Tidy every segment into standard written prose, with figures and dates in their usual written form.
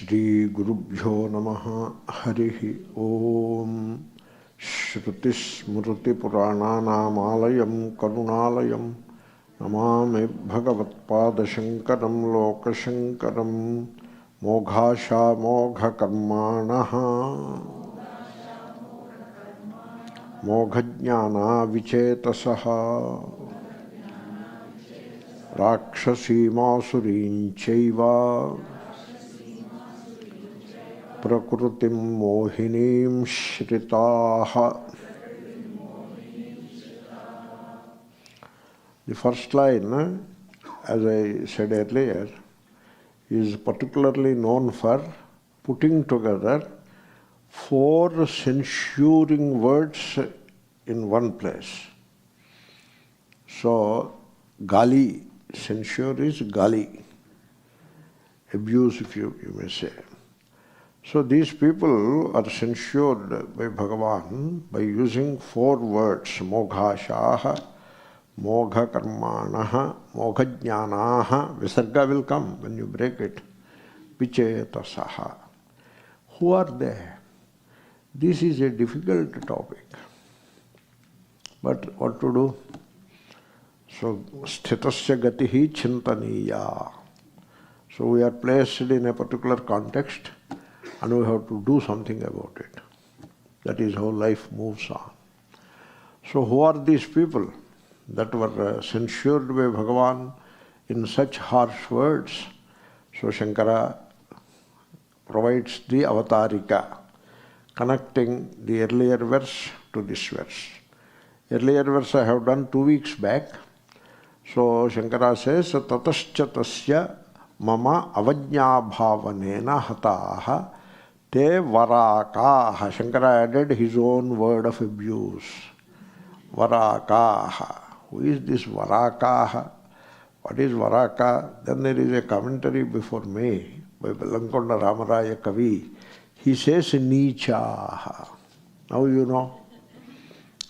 Shri Gurubhyo Namaha Harihi Om Shruti Smruti Purananam Alayam Karunalayam Namami Bhagavat Shankaram Loka Shankaram Moghasha Mogha Karmanaha Moghajnana Vichetasaha Rakshasima Chaiva Prakrutim Mohinim Shritaha. The first line, as I said earlier, is particularly known for putting together four censuring words in one place. So, gali, censure is gali, abuse if you may say. So these people are censured by Bhagavan by using four words, moghashaha, mogha karmanaha, mogha jnanaha. Visarga will come when you break it. Vichetasaha. Who are they? This is a difficult topic. But what to do? So, sthitasya gatihi chintaniya. So we are placed in a particular context and we have to do something about it. That is how life moves on. So who are these people that were censured by Bhagavan in such harsh words? So Shankara provides the avatarika, connecting the earlier verse to this verse. Earlier verse I have done 2 weeks back. So Shankara says, tatascha tasya mama avajñā bhavanena hataha te varakaha. Shankara added his own word of abuse. Varakaha. Who is this Varakaha? What is Varaka? Then there is a commentary before me by Belankonda Ramaraya Kavi. He says Nichaha. Now you know.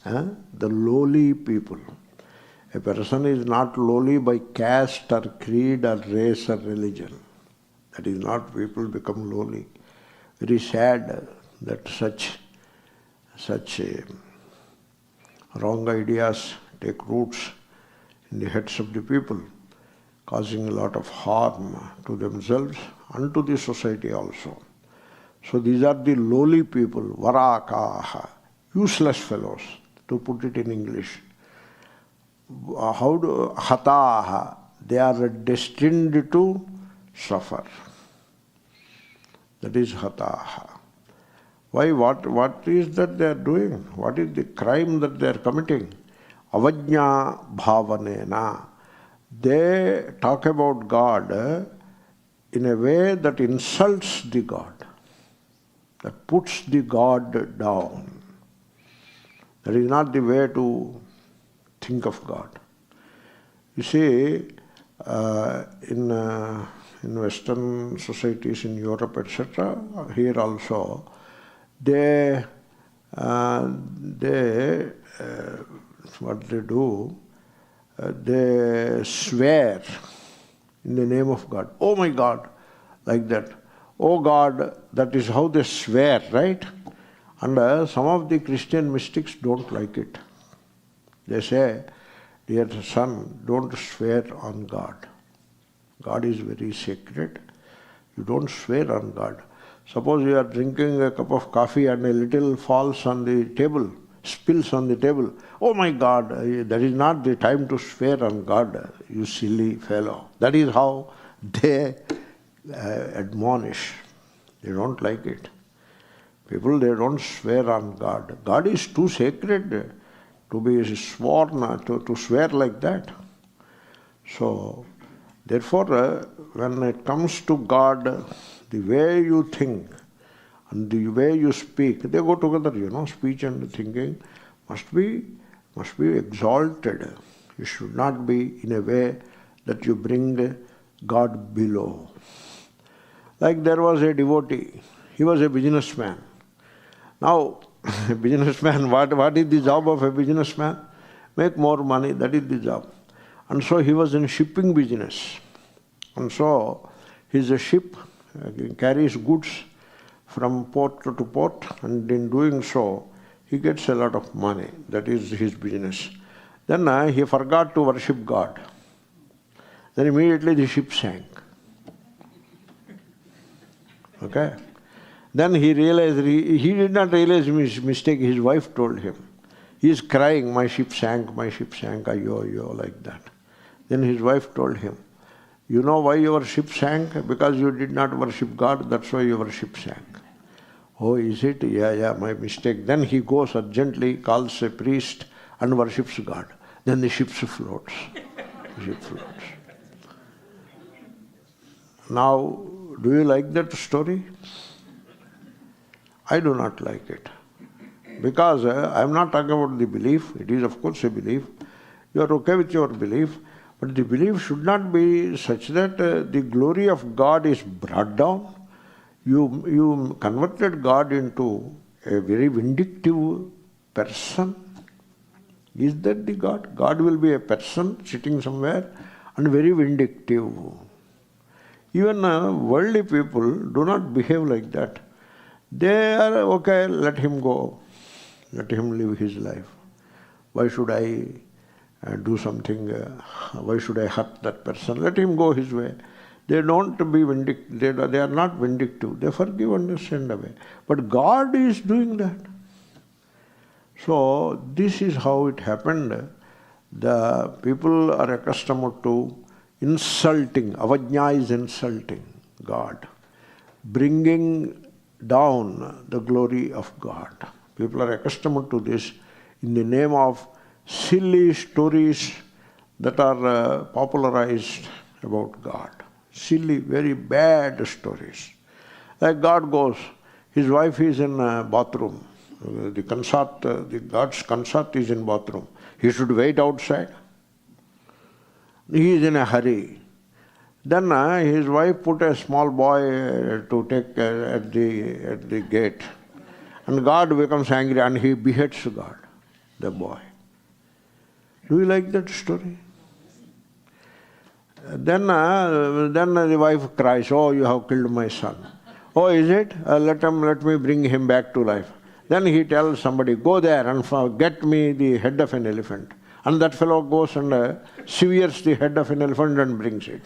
The lowly people. A person is not lowly by caste or creed or race or religion. That is not people become lowly. Very sad that such wrong ideas take roots in the heads of the people, causing a lot of harm to themselves and to the society also. So these are the lowly people, varakaha, useless fellows, to put it in English. How do hataha? They are destined to suffer. That is hataha. Why? What is that they are doing? What is the crime that they are committing? Avajñā bhavanena. They talk about God in a way that insults the God, that puts the God down. That is not the way to think of God. You see, in Western societies, in Europe, etc., here also, they what they do, they swear in the name of God. Oh my God, like that. Oh God, that is how they swear, right? And some of the Christian mystics don't like it. They say, dear son, don't swear on God. God is very sacred. You don't swear on God. Suppose you are drinking a cup of coffee and a little falls on the table, spills on the table. Oh my God, that is not the time to swear on God, you silly fellow. That is how they admonish. They don't like it. People, they don't swear on God. God is too sacred to be sworn, to swear like that. So, therefore, when it comes to God, the way you think and the way you speak, they go together, speech and thinking must be exalted. You should not be in a way that you bring God below. Like there was a devotee, he was a businessman. Now, a businessman, what is the job of a businessman? Make more money, that is the job. And so he was in shipping business. And so his ship carries goods from port to port, and in doing so, he gets a lot of money. That is his business. Then he forgot to worship God. Then immediately the ship sank. Okay? Then he realized, he did not realize his mistake, his wife told him. He is crying, my ship sank, ayo, like that. Then his wife told him, you know why your ship sank? Because you did not worship God, that's why your ship sank. Oh, is it? Yeah, my mistake. Then he goes urgently, calls a priest and worships God. Then the ship floats. Now, do you like that story? I do not like it. Because I am not talking about the belief. It is of course a belief. You are okay with your belief. But the belief should not be such that the glory of God is brought down. You converted God into a very vindictive person. Is that the God? God will be a person sitting somewhere and very vindictive. Even worldly people do not behave like that. They are, okay, let him go. Let him live his life. Why should I do something? Why should I hurt that person? Let him go his way. They don't be vindictive. They are not vindictive. They forgive and send away. But God is doing that. So this is how it happened. The people are accustomed to insulting. Avajna is insulting God, bringing down the glory of God. People are accustomed to this in the name of silly stories that are popularized about God. Silly, very bad stories. Like God goes, his wife is in a bathroom. The God's consort is in bathroom. He should wait outside. He is in a hurry. Then his wife put a small boy to take at the gate. And God becomes angry and he beheads God, the boy. Do you like that story? Then the wife cries, oh, you have killed my son. Oh, is it? Let me bring him back to life. Then he tells somebody, go there and get me the head of an elephant. And that fellow goes and severs the head of an elephant and brings it.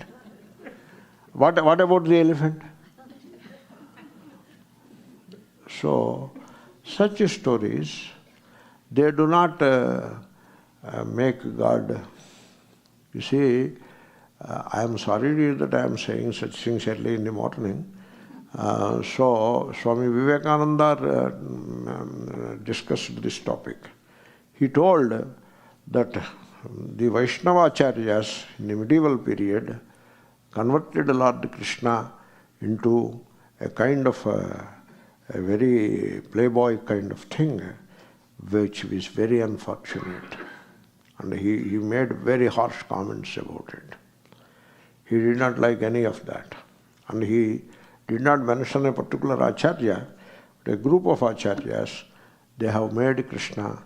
What about the elephant? So, such stories, they do not make God. You see, I am sorry that I am saying such things early in the morning. So, Swami Vivekananda discussed this topic. He told that the Vaishnavacharyas in the medieval period converted Lord Krishna into a kind of a very playboy kind of thing, which is very unfortunate. And he made very harsh comments about it. He did not like any of that. And he did not mention a particular acharya, but a group of acharyas, they have made Krishna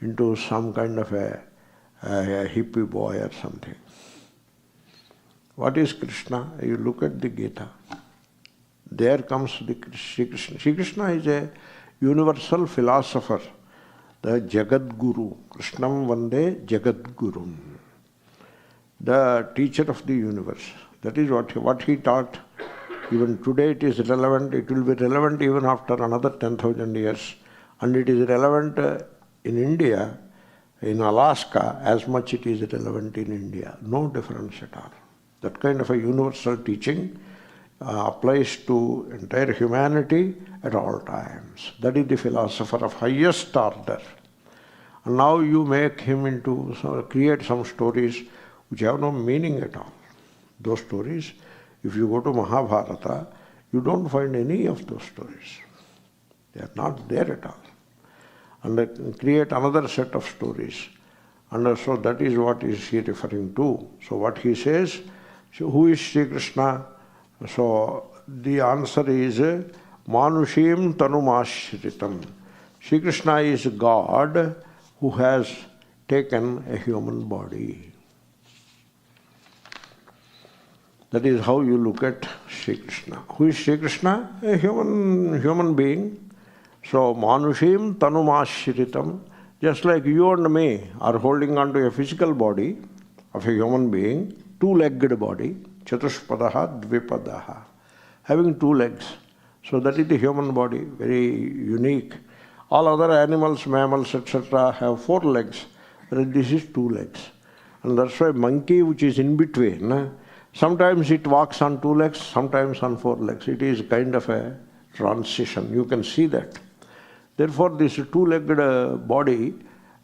into some kind of a hippie boy or something. What is Krishna? You look at the Gita. There comes the Sri Krishna. Sri Krishna is a universal philosopher, the Jagat Guru. Krishnam Vande Jagat Guru, the teacher of the universe. That is what he taught. Even today it is relevant. It will be relevant even after another 10,000 years. And it is relevant in India, in Alaska, as much it is relevant in India. No difference at all. That kind of a universal teaching applies to entire humanity at all times. That is the philosopher of highest order. And now you make him create some stories which have no meaning at all. Those stories, if you go to Mahabharata, you don't find any of those stories. They are not there at all. And create another set of stories. And so that is what is he referring to. So what he says, so who is Sri Krishna? So the answer is Manushim Tanumashritam. Sri Krishna is God who has taken a human body. That is how you look at Sri Krishna. Who is Sri Krishna? A human being. So, Manushim Tanumashiritam, just like you and me are holding on to a physical body of a human being, two-legged body, Chatushpadaha Dvipadaha, having two legs. So that is the human body, very unique. All other animals, mammals, etc. have four legs, but this is two legs. And that's why monkey, which is in between, sometimes it walks on two legs, sometimes on four legs. It is kind of a transition. You can see that. Therefore, this two-legged body,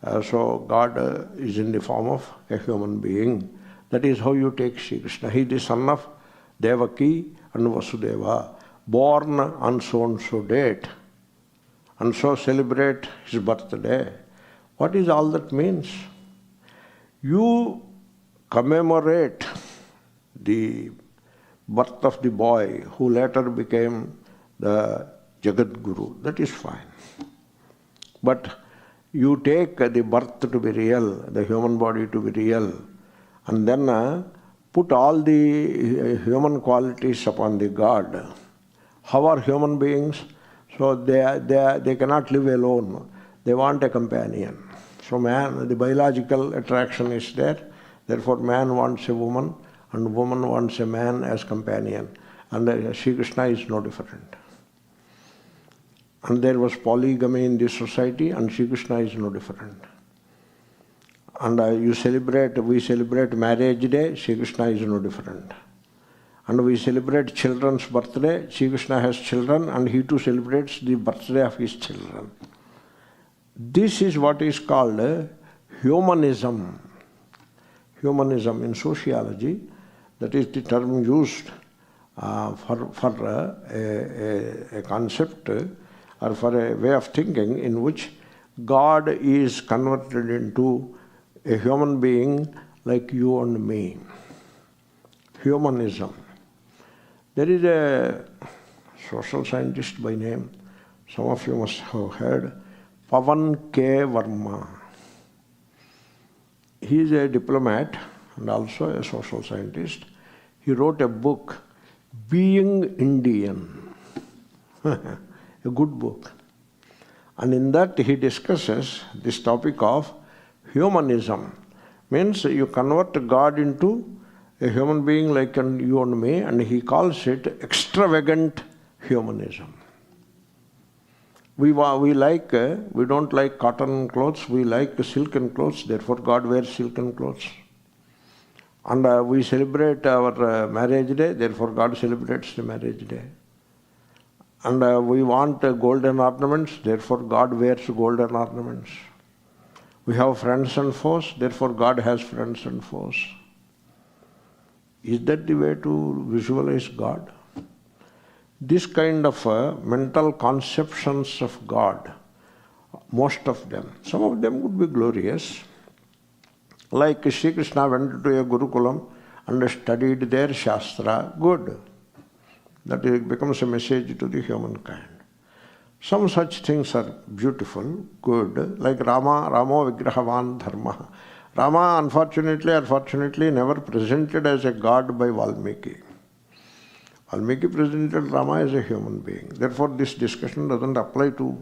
so God is in the form of a human being. That is how you take Sri Krishna. He is the son of Devaki and Vasudeva, born on so-and-so date, and so celebrate his birthday. What is all that means? You commemorate the birth of the boy who later became the Jagat Guru. That is fine. But you take the birth to be real, the human body to be real, and then put all the human qualities upon the God. How are human beings? So they cannot live alone. They want a companion. So man, the biological attraction is there. Therefore man wants a woman and woman wants a man as companion. And Sri Krishna is no different. And there was polygamy in this society, and Sri Krishna is no different. And we celebrate marriage day, Sri Krishna is no different. And we celebrate children's birthday, Sri Krishna has children, and he too celebrates the birthday of his children. This is what is called humanism. Humanism in sociology, that is the term used for a concept or for a way of thinking in which God is converted into a human being like you and me. Humanism. There is a social scientist by name, some of you must have heard, Pavan K. Verma. He is a diplomat and also a social scientist. He wrote a book, Being Indian. A good book. And in that he discusses this topic of humanism. Means you convert God into a human being like you and me, and he calls it extravagant humanism. We don't like cotton clothes, we like silken clothes, therefore God wears silken clothes. And we celebrate our marriage day, therefore God celebrates the marriage day. And we want golden ornaments, therefore God wears golden ornaments. We have friends and foes, therefore God has friends and foes. Is that the way to visualize God? This kind of mental conceptions of God, most of them, some of them would be glorious. Like Sri Krishna went to a Gurukulam and studied their Shastra, good. That becomes a message to the humankind. Some such things are beautiful, good, like Ramo Vigrahavan Dharma. Rama, unfortunately or fortunately, never presented as a god by Valmiki. Valmiki presented Rama as a human being. Therefore, this discussion doesn't apply to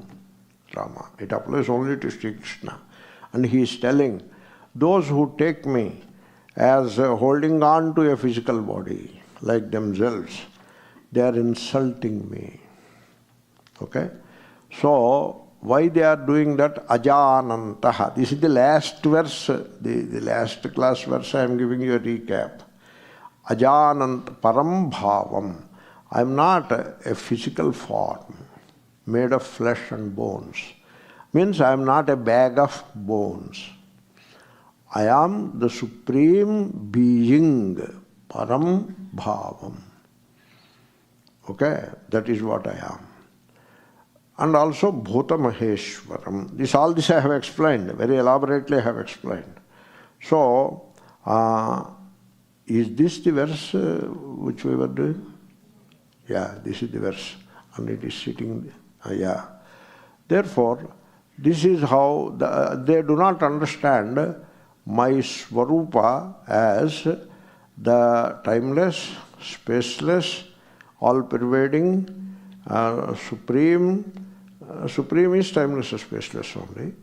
Rama. It applies only to Sri Krishna. And he is telling, those who take me as holding on to a physical body, like themselves, they are insulting me. Okay? So, why they are doing that? Ajanantaha. This is the last verse, the last class verse. I am giving you a recap. Ajanant param bhavam. I am not a physical form made of flesh and bones. Means I am not a bag of bones. I am the supreme being, param bhavam. Okay, that is what I am. And also Bhuta Maheshwaram. All this I have explained, very elaborately I have explained. So, is this the verse which we were doing? Yeah, this is the verse. And it is sitting, yeah. Therefore, this is how they do not understand my Swarupa as the timeless, spaceless, all-pervading, supreme. Supreme is timeless and spaceless only.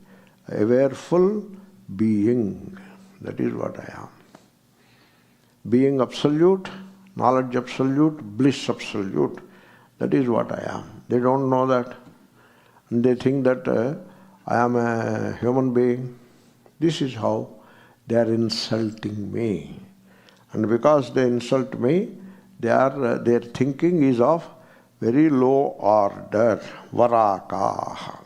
Awareful being. That is what I am. Being absolute, knowledge absolute, bliss absolute. That is what I am. They don't know that. And they think that I am a human being. This is how they are insulting me. And because they insult me, their thinking is of very low order, varakaha.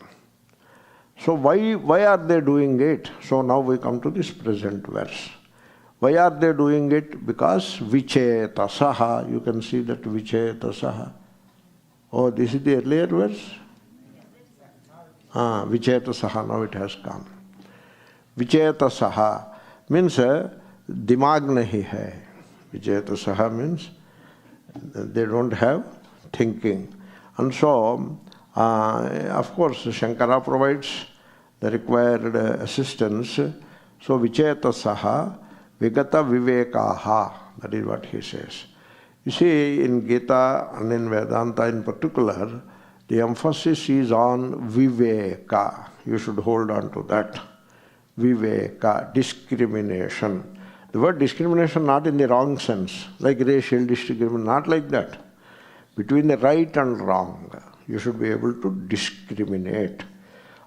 So why are they doing it? So now we come to this present verse. Why are they doing it? Because vichetasaha. You can see that vichetasaha. Oh, this is the earlier verse? Vichetasaha, now it has come. Vichetasaha means dimag nahi hai. Vichetasaha means they don't have thinking. And so, of course, Shankara provides the required assistance. So, vichetasaha vigata vivekaha. That is what he says. You see, in Gita and in Vedanta in particular, the emphasis is on viveka. You should hold on to that. Viveka, discrimination. The word discrimination not in the wrong sense, like racial discrimination, not like that. Between the right and wrong, you should be able to discriminate.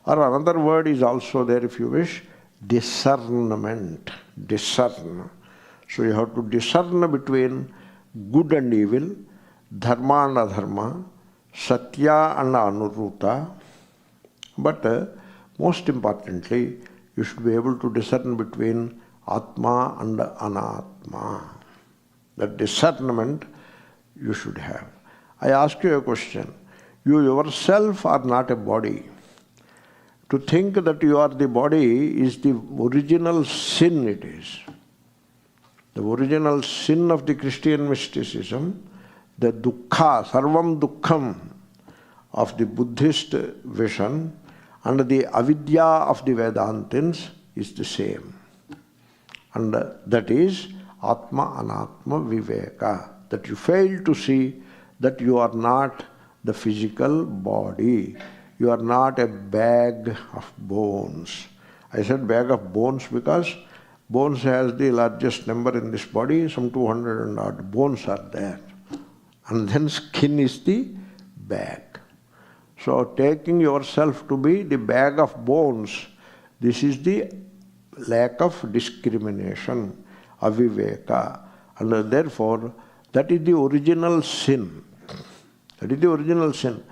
Or another word is also there if you wish, discernment. Discern. So you have to discern between good and evil, dharma and adharma, satya and anuruta. But most importantly, you should be able to discern between atma and anatma. That discernment you should have. I ask you a question. You yourself are not a body. To think that you are the body is the original sin it is. The original sin of the Christian mysticism, the dukkha, sarvam dukkham of the Buddhist vision and the avidya of the Vedantins is the same. And that is atma anatma viveka, that you fail to see that you are not the physical body. You are not a bag of bones. I said bag of bones because bones has the largest number in this body, some 200 and odd bones are there. And then skin is the bag. So taking yourself to be the bag of bones, this is the lack of discrimination, aviveka. And therefore, that is the original sin. That is the original sin.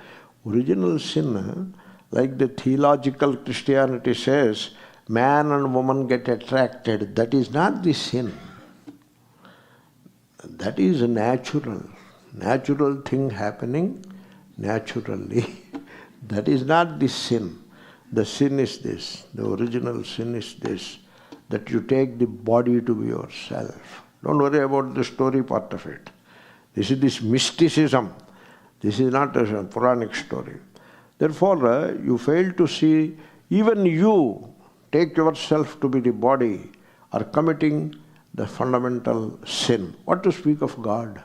Original sin, like the theological Christianity says, man and woman get attracted. That is not the sin. That is a natural thing happening naturally. That is not the sin. The sin is this. The original sin is this, that you take the body to be yourself. Don't worry about the story part of it. This is this mysticism. This is not a Puranic story. Therefore, you fail to see, even you take yourself to be the body, are committing the fundamental sin. What to speak of God?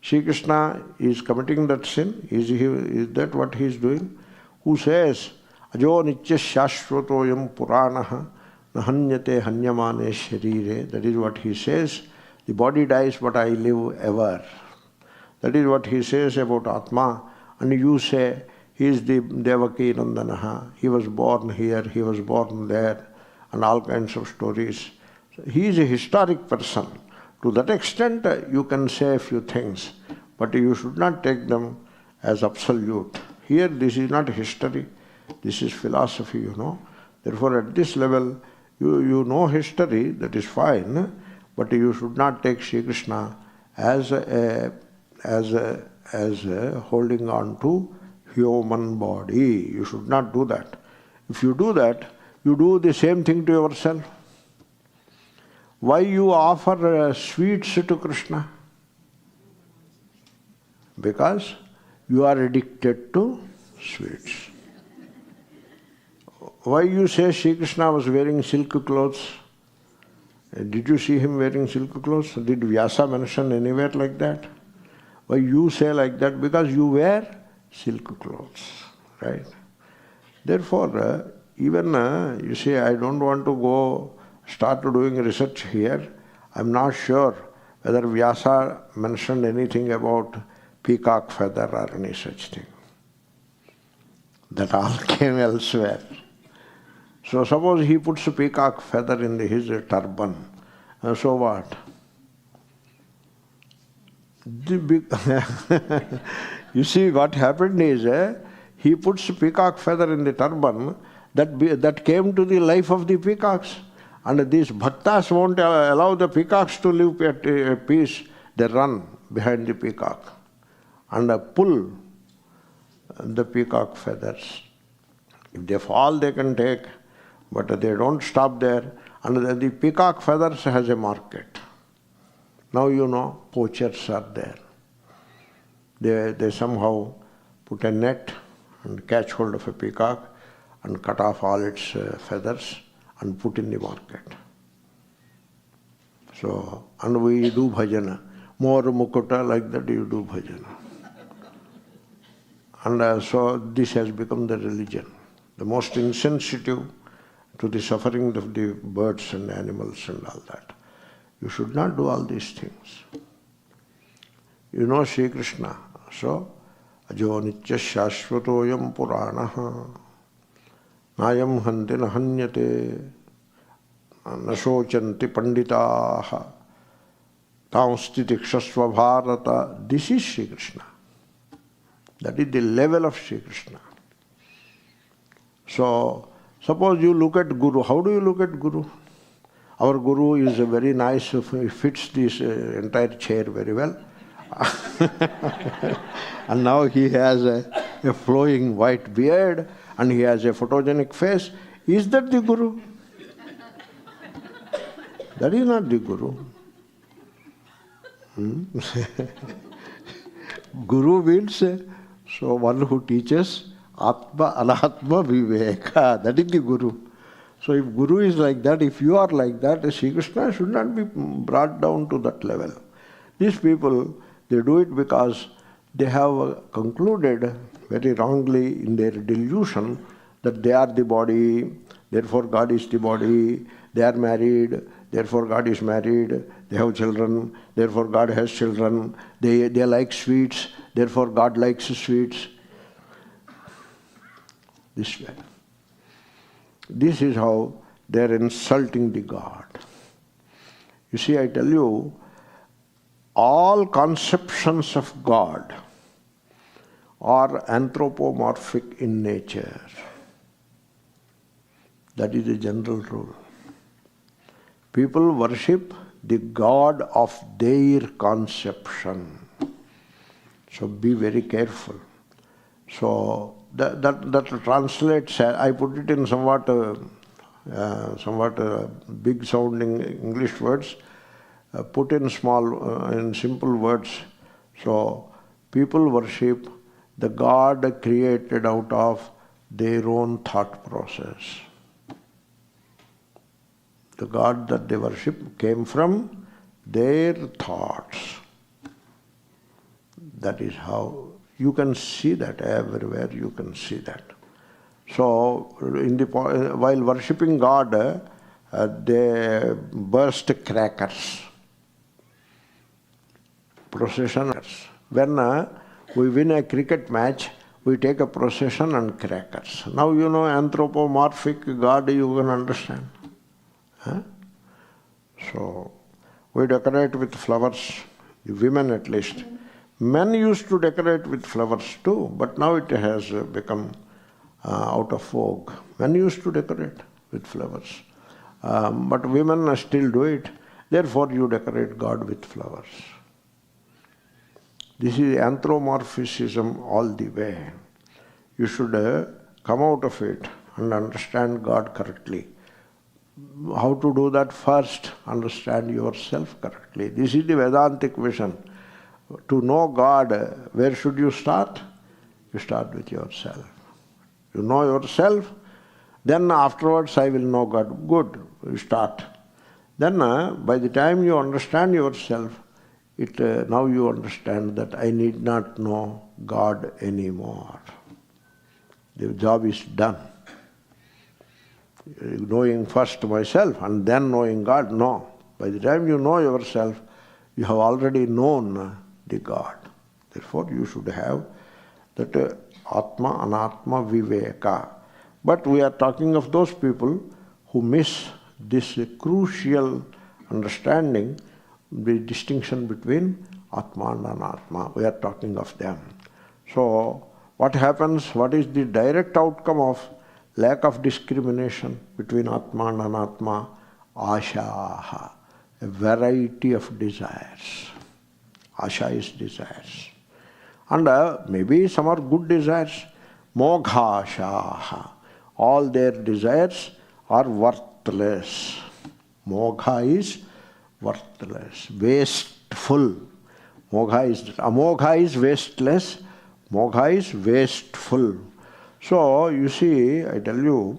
Sri Krishna is committing that sin. Is that what he is doing? Who says, Ajo nitya shashvatoyam puranaha nahanyate hanyamane sharire. That is what he says. The body dies, but I live ever. That is what he says about Atma. And you say, he is the Devaki Nandanaha. He was born here, he was born there, and all kinds of stories. He is a historic person. To that extent, you can say a few things, but you should not take them as absolute. Here, this is not history. This is philosophy, you know. Therefore, at this level, you know history, that is fine, but you should not take Sri Krishna as holding on to human body. You should not do that. If you do that, you do the same thing to yourself. Why you offer sweets to Krishna? Because you are addicted to sweets. Why you say Sri Krishna was wearing silk clothes? Did you see him wearing silk clothes? Did Vyasa mention anywhere like that? Why you say like that? Because you wear silk clothes, right? Therefore, even you see, I don't want to go start doing research here. I'm not sure whether Vyasa mentioned anything about peacock feather or any such thing. That all came elsewhere. So suppose he puts a peacock feather in his turban. So what? You see, what happened is he puts a peacock feather in the turban that came to the life of the peacocks. And these bhaktas won't allow the peacocks to live at peace. They run behind the peacock and pull the peacock feathers. If they fall, they can take, but they don't stop there. And the peacock feathers has a market. Now you know, poachers are there. They somehow put a net and catch hold of a peacock and cut off all its feathers and put in the market. So, and we do bhajana. More mukuta, like that you do bhajana. And so this has become the religion, the most insensitive to the suffering of the birds and animals and all that. You should not do all these things. You know Sri Krishna. So, ajo nitya shashvatoyam puranaha nayam hanti nahanyate nasochanti panditaha tamstitikshasva bharata. This is Sri Krishna. That is the level of Sri Krishna. So, suppose you look at Guru. How do you look at Guru? Our Guru is a very nice, he fits this entire chair very well. And now he has a flowing white beard and he has a photogenic face. Is that the Guru? That is not the Guru. Guru means so one who teaches Atma Anatma Viveka. That is the Guru. So if Guru is like that, if you are like that, Sri Krishna should not be brought down to that level. These people, they do it because they have concluded very wrongly in their delusion that they are the body, therefore God is the body, they are married, therefore God is married, they have children, therefore God has children, they like sweets, therefore God likes sweets. This way. This is how they are insulting the God. You see, I tell you, all conceptions of God are anthropomorphic in nature. That is the general rule. People worship the God of their conception. So be very careful. So that translates, I put it in somewhat big sounding English words, put in in simple words. So people worship the God created out of their own thought process. The God that they worship came from their thoughts. That is how you can see that everywhere. You can see that. So, while worshipping God, they burst crackers, processioners. When we win a cricket match, we take a procession and crackers. Now you know anthropomorphic God. You can understand. Huh? So, we decorate with flowers, the women at least. Men used to decorate with flowers too, but now it has become out of vogue. Men used to decorate with flowers, but women still do it. Therefore, you decorate God with flowers. This is anthropomorphism all the way. You should come out of it and understand God correctly. How to do that? First, understand yourself correctly. This is the Vedantic vision. To know God, where should you start? You start with yourself. You know yourself, then afterwards I will know God. Good, you start. Then by the time you understand yourself, now you understand that I need not know God anymore. The job is done. Knowing first myself and then knowing God, no. By the time you know yourself, you have already known the God. Therefore, you should have that Atma, Anatma, Viveka. But we are talking of those people who miss this crucial understanding, the distinction between Atma and Anatma. We are talking of them. So, what happens? What is the direct outcome of lack of discrimination between Atma and Anatma? Ashaha, a variety of desires. Asha is desires. And maybe some are good desires. Moghashaha. All their desires are worthless. Mogha is worthless, wasteful. Amogha is wasteless. Mogha is wasteful. So, you see, I tell you,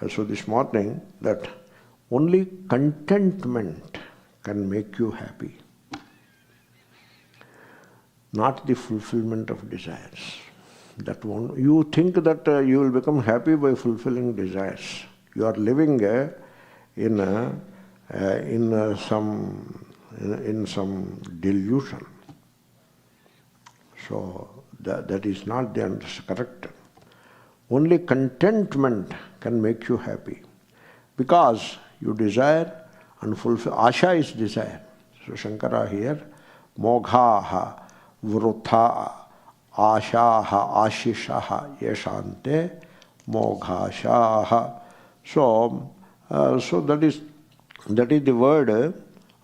also this morning, that only contentment can make you happy. Not the fulfillment of desires. That one, you think that you will become happy by fulfilling desires. You are living in some delusion. So that is not the correct. Only contentment can make you happy, because you desire and fulfill. Asha is desire. So Shankara here, moghaha, vrutha, ashaha, ashishaha, yeshante, moghashaha. So that is the word,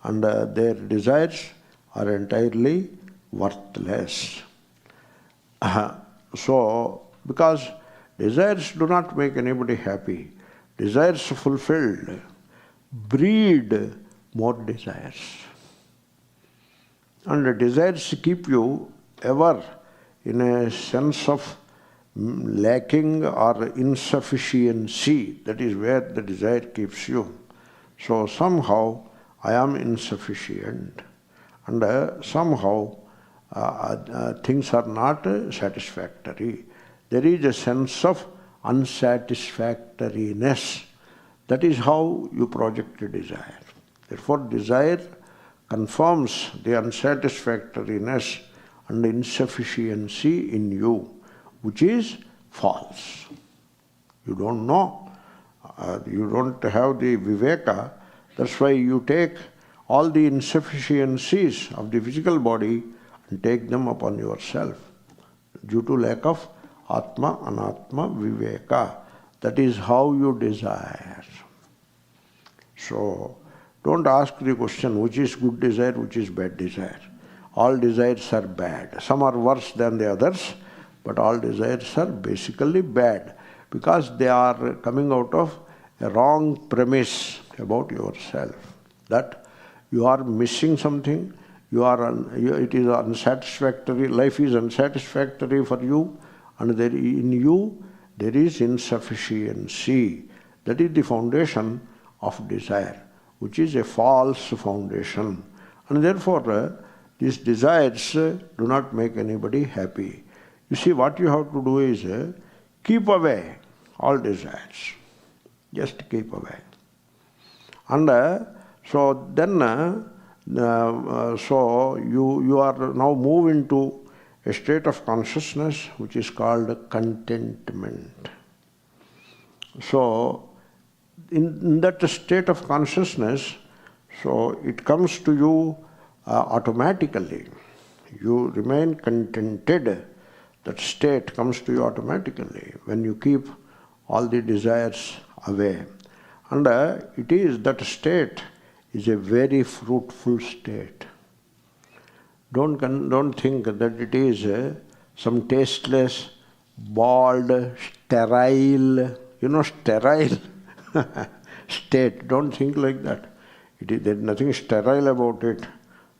and their desires are entirely worthless. So, because desires do not make anybody happy, desires fulfilled breed more desires. And the desires keep you ever in a sense of lacking or insufficiency. That is where the desire keeps you. So somehow I am insufficient, and somehow things are not satisfactory. There is a sense of unsatisfactoriness. That is how you project a desire. Therefore, desire confirms the unsatisfactoriness and insufficiency in you, which is false. You don't know. You don't have the viveka. That's why you take all the insufficiencies of the physical body and take them upon yourself due to lack of Atma, Anatma, Viveka. That is how you desire. So, don't ask the question which is good desire, which is bad desire. All desires are bad. Some are worse than the others, but all desires are basically bad because they are coming out of a wrong premise about yourself. That you are missing something, it is unsatisfactory, life is unsatisfactory for you, and in you there is insufficiency. That is the foundation of desire, which is a false foundation. And therefore, these desires do not make anybody happy. You see, what you have to do is keep away all desires. Just keep away. And so then, so you are now moved into a state of consciousness which is called contentment. So, in that state of consciousness, so it comes to you automatically. You remain contented. That state comes to you automatically when you keep all the desires away. And that state is a very fruitful state. Don't think that it is some tasteless, bald, sterile, sterile state. Don't think like that. There is nothing sterile about it,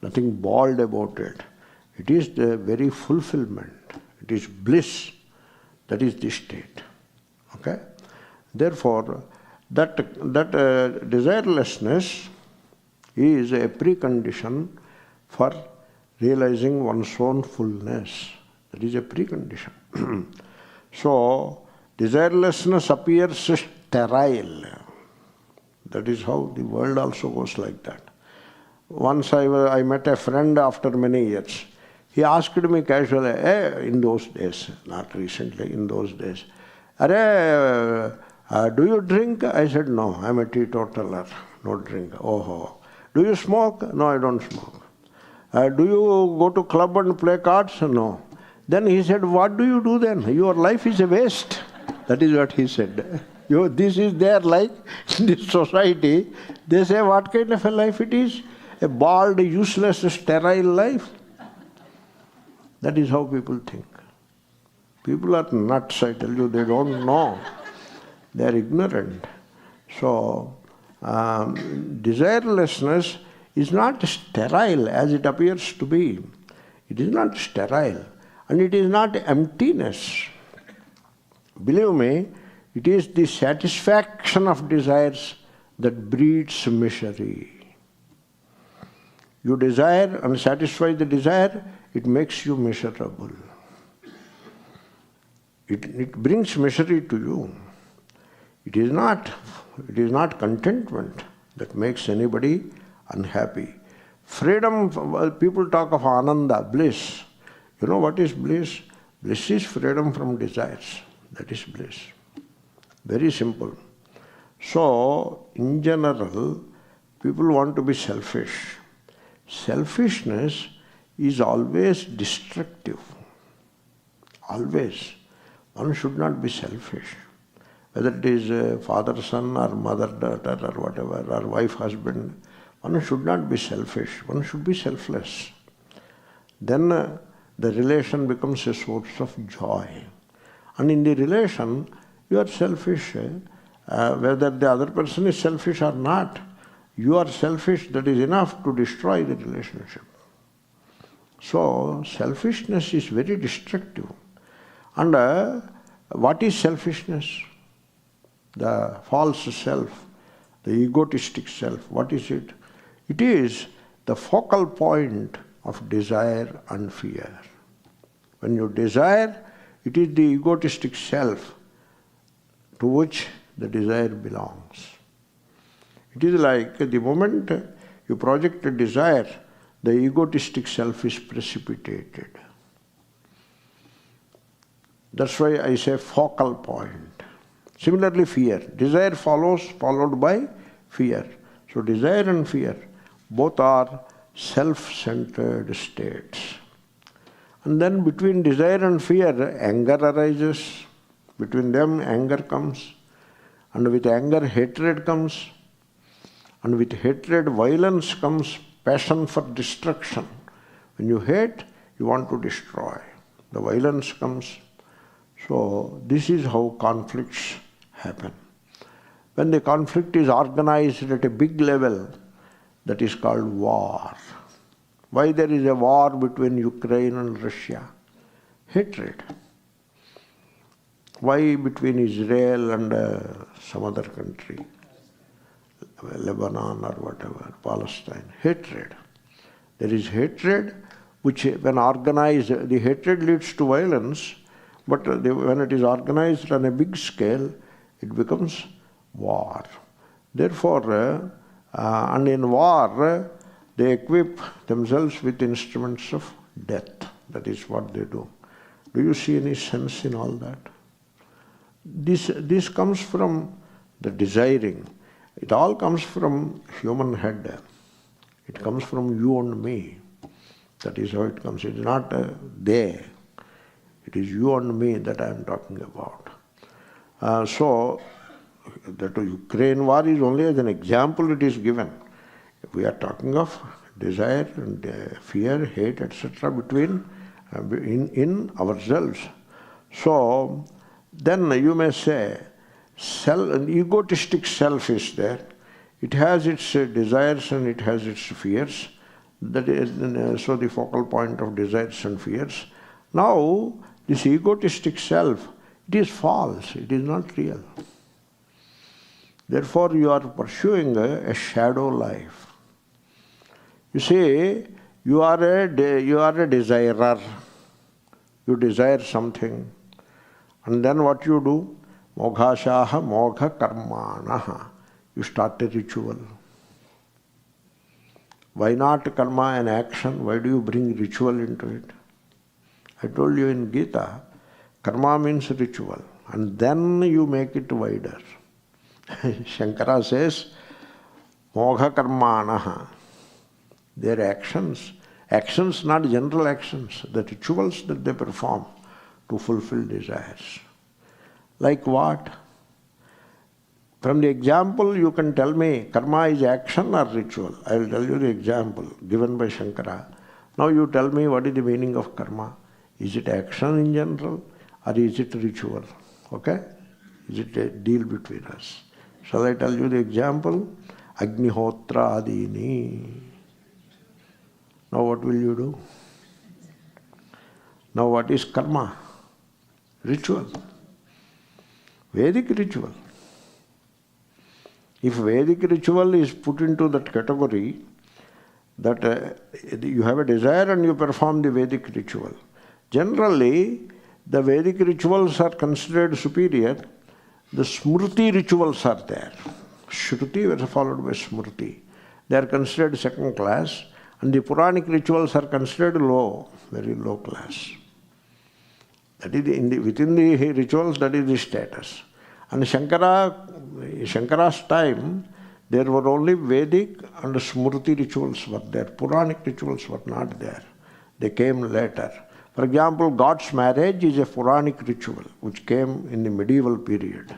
nothing bald about it. It is the very fulfillment. It is bliss. That is the state. Okay? Therefore, that desirelessness is a precondition for realizing one's own fullness. That is a precondition. So, desirelessness appears sterile. That is how the world also goes like that. Once I met a friend after many years. He asked me casually, in those days, not recently, in those days, do you drink? I said, no, I'm a teetotaler, no drink. Oh. Do you smoke? No, I don't smoke. Do you go to club and play cards? No. Then he said, what do you do then? Your life is a waste. That is what he said. This is their life in this society. They say, what kind of a life it is? A bald, useless, sterile life. That is how people think. People are nuts, I tell you, they don't know. They are ignorant. So, desirelessness is not sterile as it appears to be. It is not sterile. And it is not emptiness. Believe me, it is the satisfaction of desires that breeds misery. You desire and satisfy the desire, it makes you miserable. It brings misery to you. It is not contentment that makes anybody unhappy. Freedom, people talk of ananda, bliss. You know what is bliss? Bliss is freedom from desires. That is bliss. Very simple. So, in general, people want to be selfish. Selfishness is always destructive. Always. One should not be selfish. Whether it is father, son, or mother, daughter, or whatever, or wife, husband, one should not be selfish. One should be selfless. Then the relation becomes a source of joy. And in the relation, you are selfish. Whether the other person is selfish or not, you are selfish, that is enough to destroy the relationship. So, selfishness is very destructive. And what is selfishness? The false self, the egotistic self, what is it? It is the focal point of desire and fear. When you desire, it is the egotistic self to which the desire belongs. It is like the moment you project a desire, the egotistic self is precipitated. That's why I say focal point. Similarly, fear. Desire followed by fear. So desire and fear, both are self-centered states. And then between desire and fear, anger arises. Between them, anger comes. And with anger, hatred comes. And with hatred, violence comes, passion for destruction. When you hate, you want to destroy. The violence comes. So, this is how conflicts happen. When the conflict is organized at a big level, that is called war. Why there is a war between Ukraine and Russia? Hatred. Why between Israel and some other country? Lebanon or whatever, Palestine. Hatred. There is hatred which when organized, the hatred leads to violence, but when it is organized on a big scale, it becomes war. Therefore, and in war, they equip themselves with instruments of death. That is what they do. Do you see any sense in all that? This comes from the desiring. It all comes from human head. It comes from you and me. That is how it comes. It is not they. It is you and me that I am talking about. So, that Ukraine war is only as an example it is given. We are talking of desire and fear, hate, etc. between in ourselves. So, then you may say, an egotistic self is there. It has its desires and it has its fears. That is, so the focal point of desires and fears. Now, this egotistic self, it is false. It is not real. Therefore, you are pursuing a shadow life. You see, you are a desirer. You desire something. And then what you do? Moghashaha mogha karmanaha. You start a ritual. Why not karma and action? Why do you bring ritual into it? I told you in Gita, karma means ritual. And then you make it wider. Shankara says, mogha karmanaha. Their actions, not general actions, the rituals that they perform to fulfill desires. Like what? From the example you can tell me karma is action or ritual. I will tell you the example given by Shankara. Now you tell me what is the meaning of karma. Is it action in general or is it ritual? Okay? Is it a deal between us? Shall I tell you the example? Agnihotra adini. Now what will you do? Now what is karma? Ritual. Vedic ritual. If Vedic ritual is put into that category, that you have a desire and you perform the Vedic ritual. Generally, the Vedic rituals are considered superior. The Smriti rituals are there. Shruti was followed by Smriti. They are considered second class. And the Puranic rituals are considered low, very low class. That is within the rituals, that is the status. And Shankara's time, there were only Vedic and Smriti rituals were there. Puranic rituals were not there. They came later. For example, God's marriage is a Puranic ritual which came in the medieval period.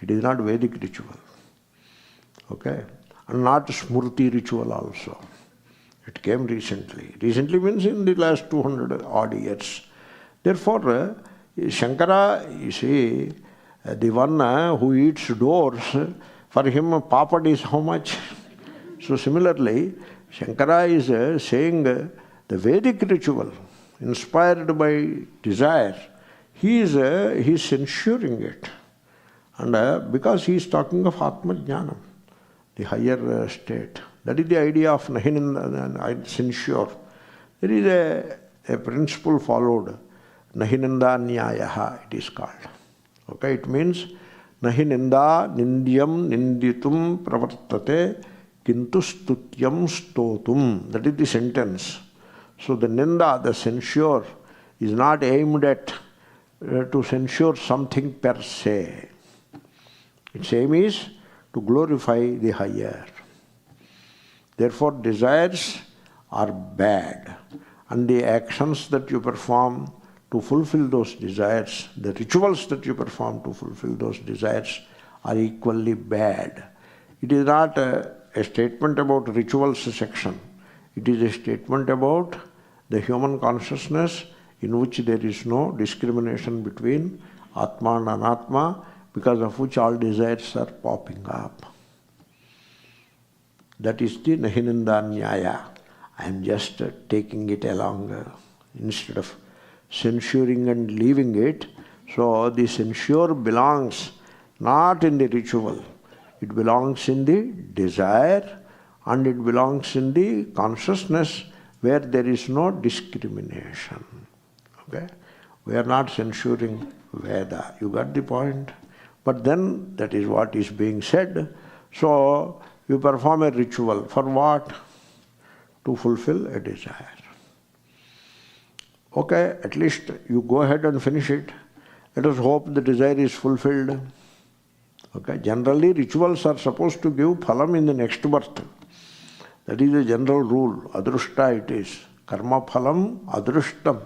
It is not Vedic ritual. Okay? And not Smriti ritual also. It came recently. Recently means in the last 200 odd years. Therefore, Shankara, you see, the one who eats doors, for him papad is how much? So similarly, Shankara is saying the Vedic ritual, inspired by desire, he is censuring it. And because he is talking of Atma Jnanam, the higher state. That is the idea of nahinanda, censure. There is a principle followed. Nahinanda nyayaha, it is called. Okay, it means nahininda nindyam ninditum pravartate kintu stutyam stotum. That is the sentence. So the ninda, the censure, is not aimed at to censure something per se. Its aim is to glorify the higher. Therefore, desires are bad, and the actions that you perform to fulfill those desires, the rituals that you perform to fulfill those desires are equally bad. It is not a statement about rituals section. It is a statement about the human consciousness in which there is no discrimination between Atma and Anatma, because of which all desires are popping up. That is the Nahinanda Nyaya. I am just taking it along instead of censuring and leaving it. So the censure belongs not in the ritual. It belongs in the desire and it belongs in the consciousness where there is no discrimination. Okay? We are not censuring Veda. You got the point? But then that is what is being said. So you perform a ritual. For what? To fulfill a desire. Okay, at least you go ahead and finish it. Let us hope the desire is fulfilled. Okay, generally rituals are supposed to give phalam in the next birth. That is a general rule. Adrushta it is. Karma phalam adrushtam.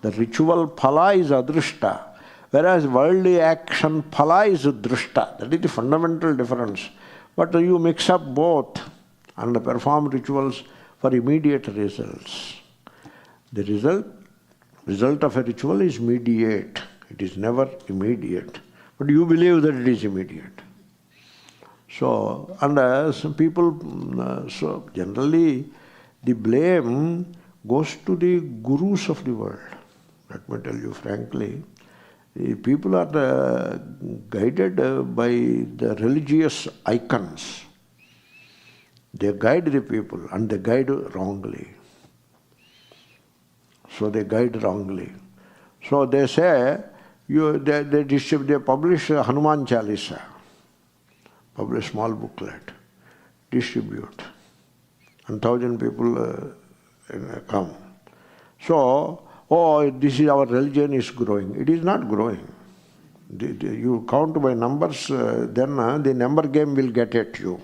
The ritual phala is adrushta. Whereas worldly action phala is drushta. That is the fundamental difference. But you mix up both and perform rituals for immediate results. The result of a ritual is mediate. It is never immediate. But you believe that it is immediate. So, and some people, so generally the blame goes to the gurus of the world. Let me tell you frankly, the people are guided by the religious icons. They guide the people and they guide wrongly. So they guide wrongly. So they say, they publish Hanuman Chalisa, publish small booklet, distribute, and 1,000 people come. So, this is our religion is growing. It is not growing. You count by numbers, then the number game will get at you.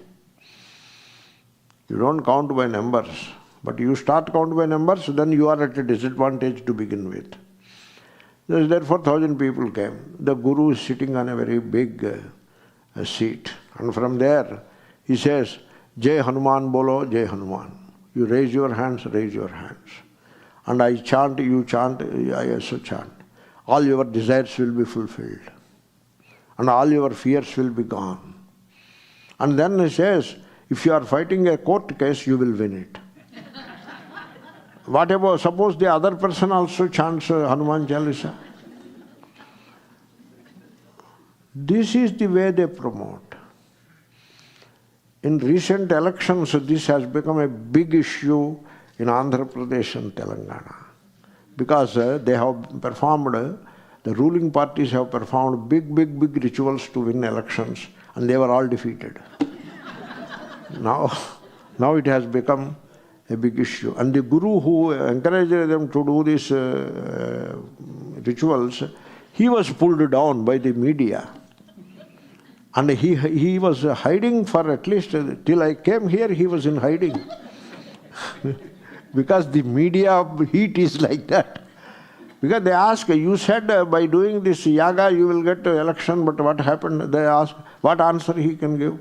You don't count by numbers. But you start count by numbers, then you are at a disadvantage to begin with. Therefore, 1,000 people came. The Guru is sitting on a very big seat. And from there, he says, Jai Hanuman Bolo, Jai Hanuman. You raise your hands, raise your hands. And I chant, you chant, I also chant. All your desires will be fulfilled. And all your fears will be gone. And then he says, if you are fighting a court case, you will win it. What about, suppose the other person also chants Hanuman Chalisa? This is the way they promote. In recent elections, this has become a big issue in Andhra Pradesh and Telangana. Because they have performed, the ruling parties have performed big rituals to win elections, and they were all defeated. Now it has become a big issue. And the Guru who encouraged them to do these rituals, he was pulled down by the media. And he was hiding for at least, till I came here, he was in hiding. Because the media heat is like that. Because they ask, you said by doing this yaga you will get to election, but what happened? They ask, what answer he can give?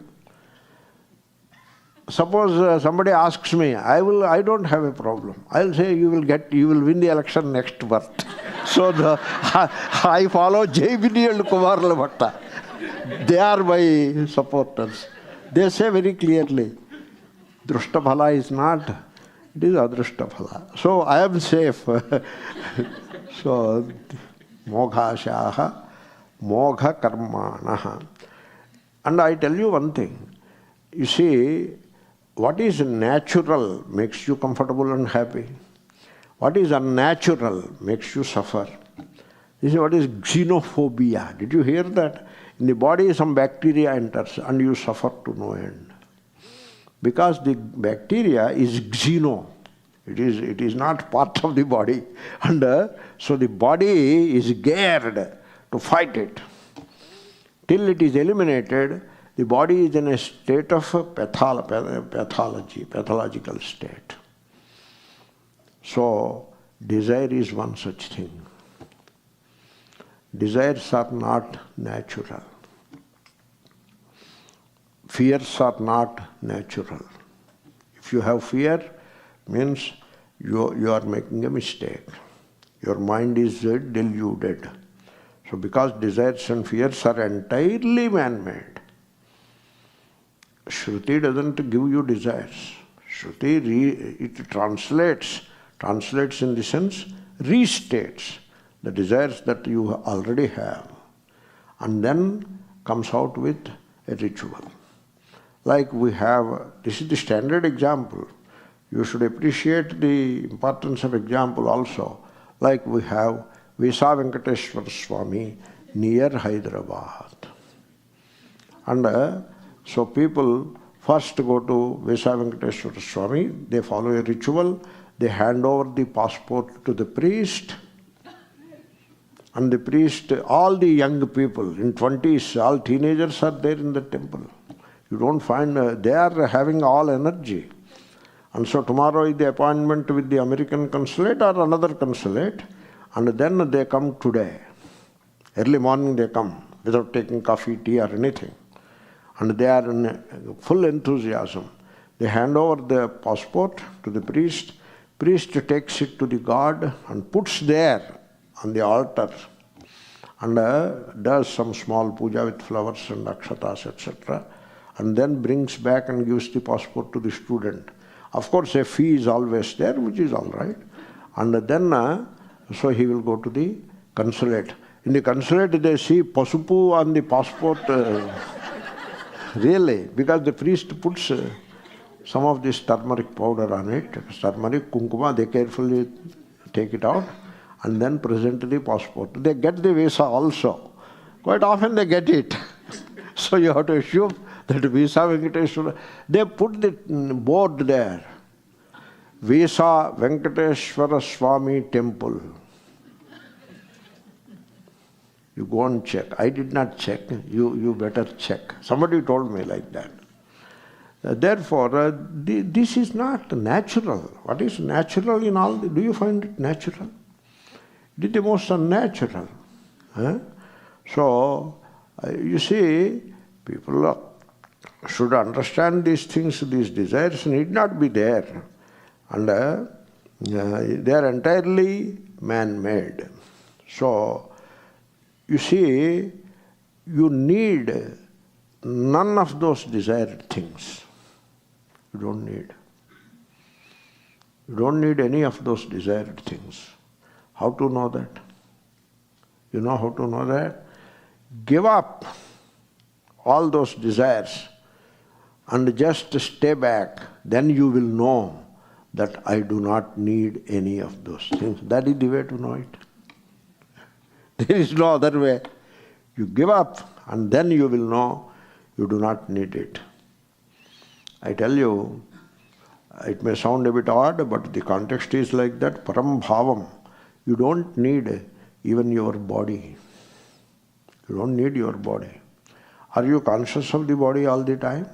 Suppose somebody asks me, I don't have a problem. I'll say you will win the election next birth. So I follow Jai Bini and Kumar Bhatta. They are my supporters. They say very clearly, Drushta Phala is not, it is Adrushta Phala. So I am safe. So, Moghashaha, Mogha Karmanaha. And I tell you one thing. You see, what is natural makes you comfortable and happy. What is unnatural makes you suffer. This is what is xenophobia. Did you hear that? In the body some bacteria enters and you suffer to no end. Because the bacteria is xeno. It is not part of the body. And so the body is geared to fight it. Till it is eliminated, the body is in a state of pathological state. So, desire is one such thing. Desires are not natural. Fears are not natural. If you have fear, means you are making a mistake. Your mind is deluded. So because desires and fears are entirely man-made, Shruti doesn't give you desires. Shruti, it translates in the sense, restates the desires that you already have, and then comes out with a ritual. Like we have, this is the standard example. You should appreciate the importance of example also. Like we have Visa Venkateshwar Swami near Hyderabad. And so people first go to Visa Venkateshwar Swami, they follow a ritual, they hand over the passport to the priest, and the priest, all the young people in 20s, all teenagers are there in the temple. You don't find, they are having all energy. And so tomorrow is the appointment with the American consulate or another consulate, and then they come today. Early morning they come without taking coffee, tea or anything. And they are in full enthusiasm. They hand over the passport to the priest. Priest takes it to the god and puts there on the altar and does some small puja with flowers and akshatas, etc. And then brings back and gives the passport to the student. Of course, a fee is always there, which is all right. And then, so he will go to the consulate. In the consulate, they see pasupu on the passport. Really, because the priest puts some of this turmeric powder on it, turmeric, kunkuma, they carefully take it out and then present the passport. They get the visa also. Quite often they get it. So you have to assume that Visa Venkateshwara, they put the board there. Visa Venkateshwara Swami Temple. You go and check. I did not check. You better check. Somebody told me like that. Therefore, this is not natural. What is natural in all? Do you find it natural? It is the most unnatural. So, you see, people should understand these things, these desires need not be there. And they are entirely man-made. So, you see, you need none of those desired things. You don't need. You don't need any of those desired things. How to know that? You know how to know that? Give up all those desires and just stay back. Then you will know that I do not need any of those things. That is the way to know it. There is no other way. You give up and then you will know you do not need it. I tell you, it may sound a bit odd, but the context is like that. Param bhavam. You don't need even your body. You don't need your body. Are you conscious of the body all the time?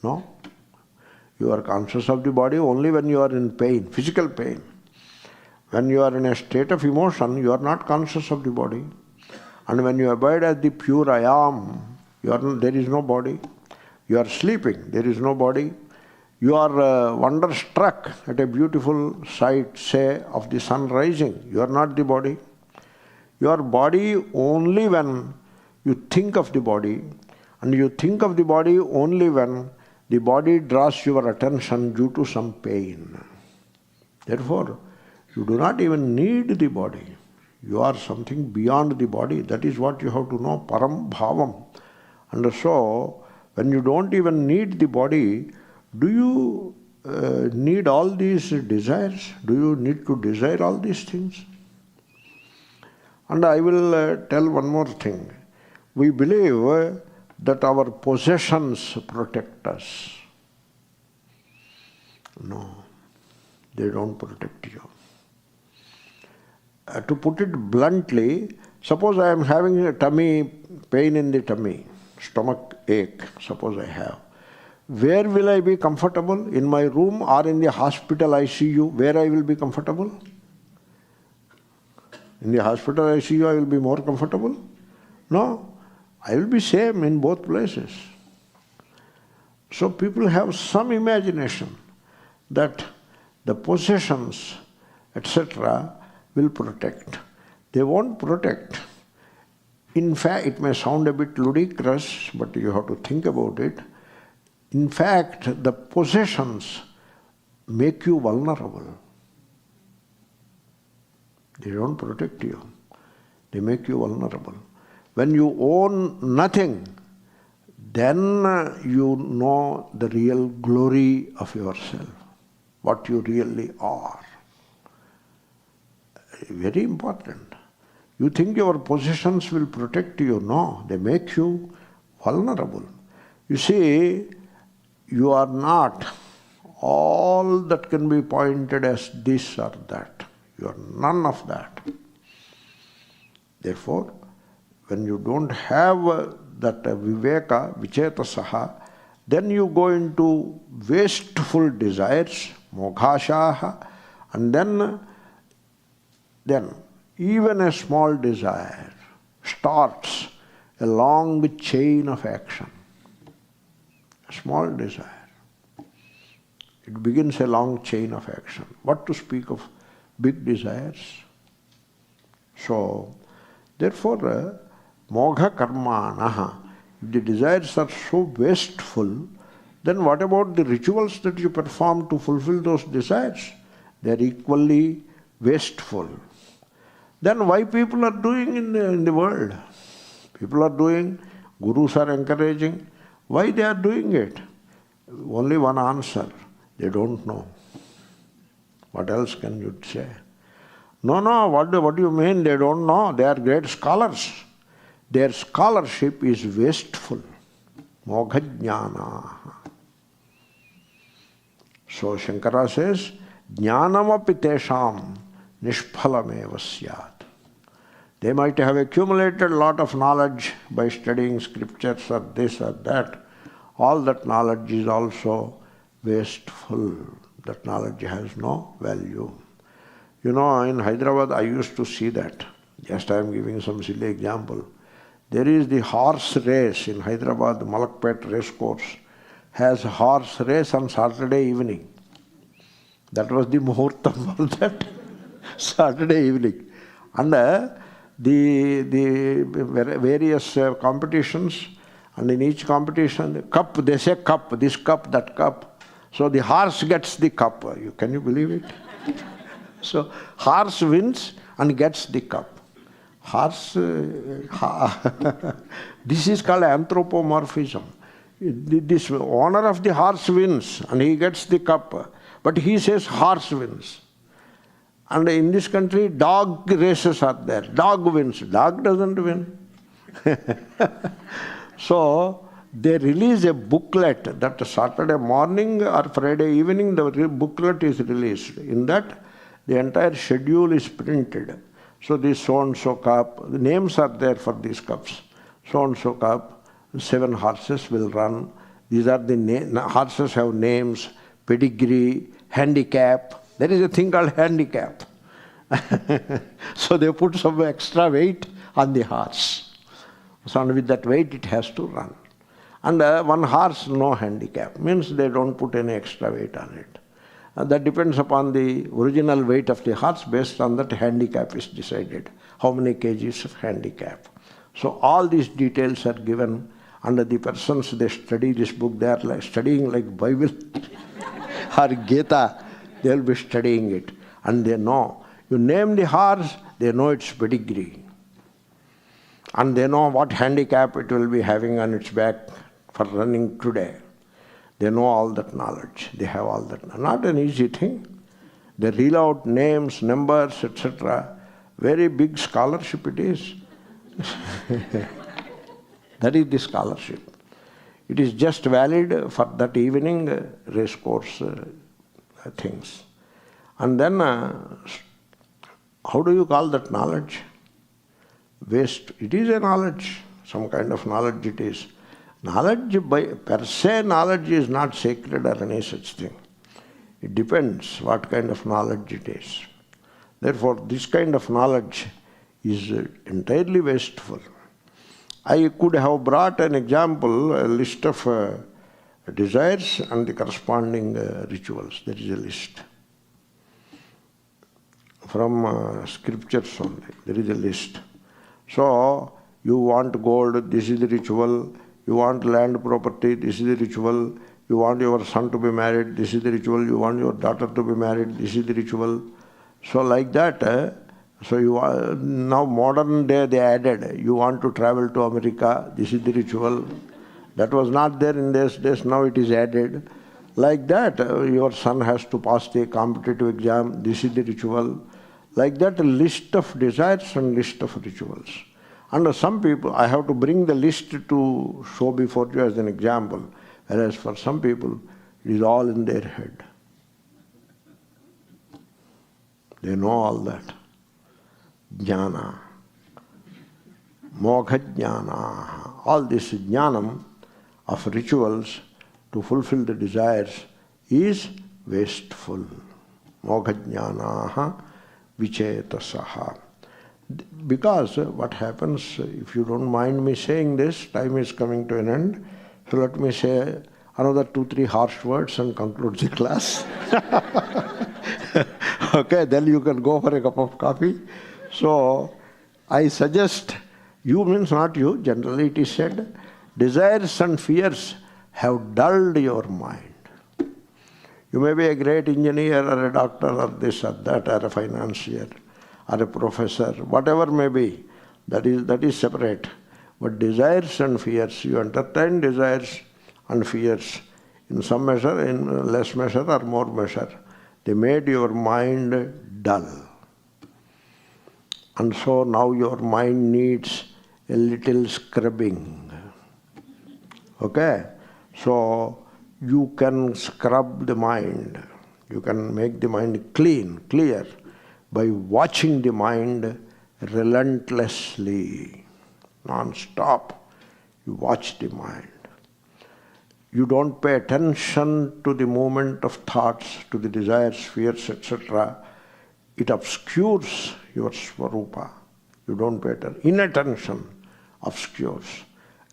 No. You are conscious of the body only when you are in pain, physical pain. When you are in a state of emotion, you are not conscious of the body. And when you abide as the pure I am, there is no body. You are sleeping, there is no body. You are wonderstruck at a beautiful sight, say, of the sun rising. You are not the body. You are body only when you think of the body, and you think of the body only when the body draws your attention due to some pain. Therefore, you do not even need the body. You are something beyond the body. That is what you have to know, param bhavam. And so, when you don't even need the body, do you need all these desires? Do you need to desire all these things? And I will tell one more thing. We believe that our possessions protect us. No, they don't protect you. To put it bluntly, suppose I am having a tummy pain in the tummy, stomach ache, suppose I have. Where will I be comfortable? In my room or in the hospital ICU? Where I will be comfortable? In the hospital ICU I will be more comfortable? No, I will be same in both places. So people have some imagination that the possessions, etc., will protect. They won't protect. In fact, it may sound a bit ludicrous, but you have to think about it. In fact, the possessions make you vulnerable. They don't protect you. They make you vulnerable. When you own nothing, then you know the real glory of yourself, what you really are. Very important. You think your possessions will protect you. No, they make you vulnerable. You see, you are not all that can be pointed as this or that. You are none of that. Therefore, when you don't have that viveka, vichetasaha, then you go into wasteful desires, moghashaha, and then even a small desire starts a long chain of action. A small desire. It begins a long chain of action. What to speak of big desires? So, therefore, mogha karmanaha, if the desires are so wasteful, then what about the rituals that you perform to fulfill those desires? They are equally wasteful. Then why people are doing in the world? People are doing, gurus are encouraging. Why they are doing it? Only one answer. They don't know. What else can you say? No, what do you mean they don't know? They are great scholars. Their scholarship is wasteful. Moghajnana. So Shankara says, Jnanamapi tesham nishphalameva syat. They might have accumulated a lot of knowledge by studying scriptures or this or that. All that knowledge is also wasteful. That knowledge has no value. You know, in Hyderabad, I used to see that. Just I am giving some silly example. There is the horse race in Hyderabad, the Malakpet race course has a horse race on Saturday evening. That was the muhurtam for that Saturday evening. And the various competitions, and in each competition, the cup, they say cup, this cup, that cup. So the horse gets the cup. Can you believe it? So horse wins and gets the cup. Horse, this is called anthropomorphism. This owner of the horse wins and he gets the cup, but he says horse wins. And in this country, dog races are there. Dog wins. Dog doesn't win. So they release a booklet that Saturday morning or Friday evening, the booklet is released. In that, the entire schedule is printed. So this so-and-so cup, the names are there for these cups. So-and-so cup, 7 horses will run. These are the horses have names, pedigree, handicap. There is a thing called handicap. So they put some extra weight on the horse. So with that weight it has to run. And one horse, no handicap, means they don't put any extra weight on it. That depends upon the original weight of the horse. Based on that, handicap is decided. How many kgs of handicap. So all these details are given, and the persons, they study this book, they are like studying like Bible or Gita. They will be studying it. And they know. You name the horse, they know its pedigree. And they know what handicap it will be having on its back for running today. They know all that knowledge. They have all that. Not an easy thing. They reel out names, numbers, etc. Very big scholarship it is. That is the scholarship. It is just valid for that evening race course things. And then, how do you call that knowledge? Waste. It is a knowledge. Some kind of knowledge it is. Knowledge by per se, knowledge is not sacred or any such thing. It depends what kind of knowledge it is. Therefore, this kind of knowledge is entirely wasteful. I could have brought an example, a list of desires and the corresponding rituals. There is a list. From scriptures only, there is a list. So, you want gold, this is the ritual. You want land property, this is the ritual. You want your son to be married, this is the ritual. You want your daughter to be married, this is the ritual. So like that, so you are, now modern day they added, you want to travel to America, this is the ritual. That was not there in these days, now it is added. Like that, your son has to pass the competitive exam, this is the ritual. Like that, a list of desires and list of rituals. And some people, I have to bring the list to show before you as an example, whereas for some people, it is all in their head. They know all that. Jnana. Mogha jnana. All this jnanam of rituals to fulfill the desires is wasteful. Mogha jnana vichetasaha. Because what happens, if you don't mind me saying this, time is coming to an end. So let me say another 2-3 harsh words and conclude the class. Okay, then you can go for a cup of coffee. So I suggest, you means not you, generally it is said, desires and fears have dulled your mind. You may be a great engineer or a doctor or this or that or a financier or a professor, whatever may be, that is separate. But desires and fears, you entertain desires and fears in some measure, in less measure or more measure. They made your mind dull. And so now your mind needs a little scrubbing. Okay? So you can scrub the mind. You can make the mind clean, clear, by watching the mind relentlessly, non-stop. You watch the mind. You don't pay attention to the movement of thoughts, to the desires, fears, etc. It obscures your Swarupa. You don't pay attention. Inattention obscures.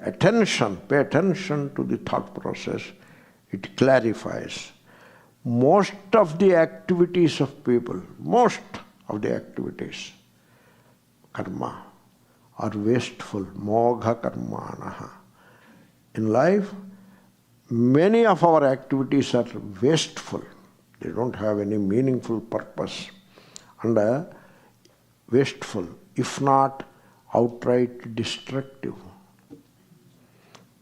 Attention, pay attention to the thought process. It clarifies. Most of the activities of people, most of the activities, karma, are wasteful. Mogha karmanaha. In life, many of our activities are wasteful. They don't have any meaningful purpose. And wasteful, if not outright destructive.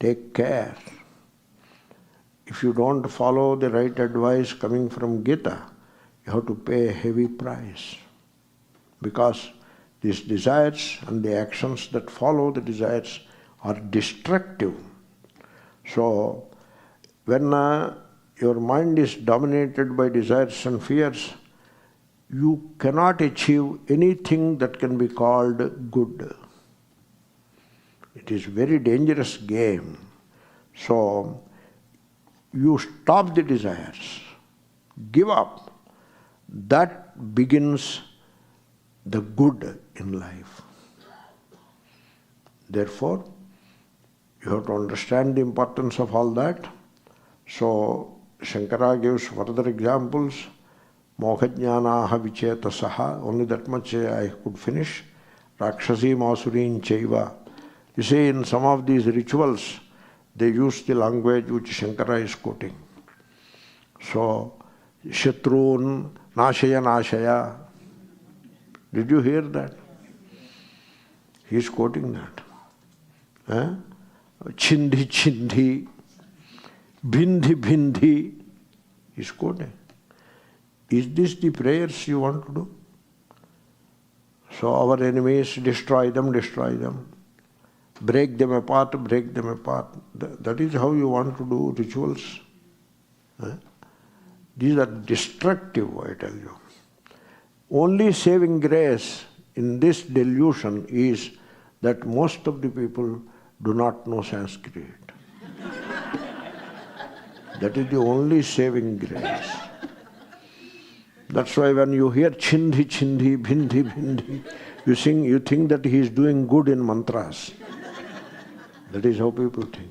Take care. If you don't follow the right advice coming from Gita, you have to pay a heavy price. Because these desires and the actions that follow the desires are destructive. So, when your mind is dominated by desires and fears, you cannot achieve anything that can be called good. It is a very dangerous game. So, you stop the desires, give up. That begins the good in life. Therefore, you have to understand the importance of all that. So, Shankara gives further examples. Moghajnanaha vicetasaha. Only that much I could finish. Rakshasi masurin chaiva. You see, in some of these rituals, they use the language which Shankara is quoting. So, Shatrun, Nashaya, Nashaya. Did you hear that? He is quoting that. Chindhi, Chindhi, Bhindhi, Bhindhi. He is quoting. Is this the prayers you want to do? So, our enemies, destroy them, destroy them. Break them apart, break them apart. That is how you want to do rituals. These are destructive, I tell you. Only saving grace in this delusion is that most of the people do not know Sanskrit. That is the only saving grace. That's why when you hear Chindhi, Chindhi, Bhindhi, Bhindhi, you think that he is doing good in mantras. That is how people think.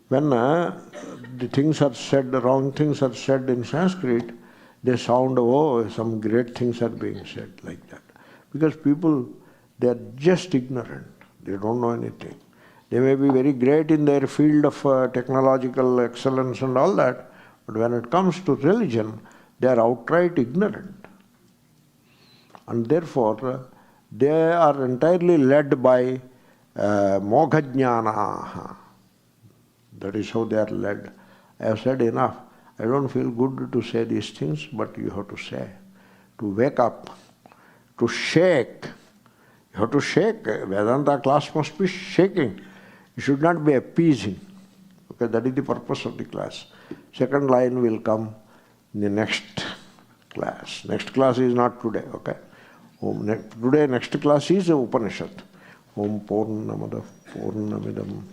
When the things are said, the wrong things are said in Sanskrit, they sound, oh, some great things are being said like that. Because people, they are just ignorant. They don't know anything. They may be very great in their field of technological excellence and all that, but when it comes to religion, they are outright ignorant. And therefore, they are entirely led by Moghajnana. That is how they are led. I have said enough. I don't feel good to say these things, but you have to say. To wake up, to shake. You have to shake. Vedanta class must be shaking. It should not be appeasing. Okay, that is the purpose of the class. Second line will come in the next class. Next class is not today, okay? Today, next class is Upanishad. Om Purnamada Purnamidam